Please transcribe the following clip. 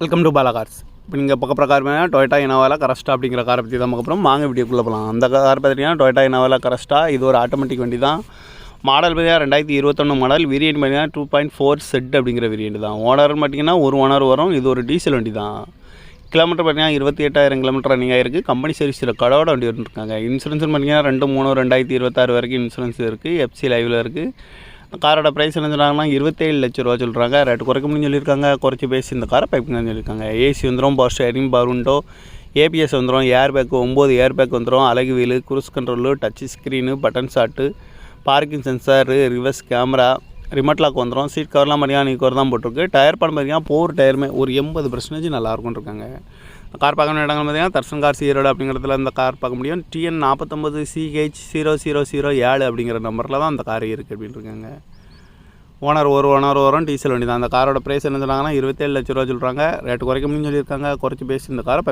Welcome to Bala cars. இப்போ நீங்கள் பார்க்க கார் பார்த்தீங்கன்னா டொயோட்டா இனோவாவில் கரஸ்டா அப்படிங்கிற காரை பற்றி தான் பார்க்க போகிறோம். வாங்க வீடியோக்குள்ளே போகலாம். அந்த கார் பார்த்தீங்கன்னா டொயோட்டா இனோவாவில் கரஸ்டா. இது ஒரு ஆட்டோமேட்டிக் வண்டி தான். மாடல் பார்த்தீங்கன்னா 2021 மாடல். வேரியன்ட் பார்த்தீங்கன்னா 2.4 செட் அப்படிங்கிற வேரியன்ட் தான். ஓனர்னு பார்த்தீங்கன்னா ஒரு ஓனர் வரும். இது ஒரு டீசல் வண்டி தான். கிலோமீட்டர் பார்த்தீங்கன்னா 28,000 கிலோமீட்டர் ரன்னிங் ஆகிருக்கு. கம்பெனி சர்வீஸில் கடவோட வண்டி வந்துருக்காங்க. இன்சூரன்ஸ்னு பார்த்தீங்கன்னா 2/3/2026 வரைக்கும் இன்சூரன்ஸ் இருக்குது. எஃப்சி லைவில் இருக்குது. காரோட ப்ரைஸ் என்ன சொல்கிறாங்கன்னா 27 லட்ச ரூபா சொல்கிறாங்க. ரேட்டு குறைக்க முடியும்னு சொல்லியிருக்காங்க. குறைச்சி பேசி இந்த காரை பைப்புங்கன்னு சொல்லியிருக்காங்க. ஏசி வந்துடும், power steering, power window, ABS வந்துடும், ஏர் பேக்கு 9 ஏர் பேக் வந்துடும், அழகு wheel, cruise control, touch screen, button start, parking sensor, reverse camera, remote lock வந்துடும். சீட் கவர்லாம் பார்த்தீங்கன்னா நீ கவர் தான் போட்டிருக்கு. டயர் படம் பார்த்தீங்கன்னா 4 டயருமே ஒரு 80% நல்லாயிருக்கும்னு இருக்காங்க. கார் பார்க்கணும் இடங்கள் பார்த்தீங்கன்னா தர்சன் கார் ஈரோடு அப்படிங்கிறதுல இந்த கார் பார்க்க முடியும். TN 49CH0007 அப்படிங்கிற நம்பரில் தான் அந்த கார் இருக்குது அப்படின்னு இருக்காங்க. ஓனர் வரும். டீசல் வண்டி தான். அந்த காரோட ப்ரைஸ் என்ன சொல்கிறாங்கன்னா 27 லட்ச ரூபா சொல்கிறாங்க. ரேட்டு குறைக்க முடியும்னு சொல்லியிருக்காங்க. குறைச்சி பேசி இந்த காரை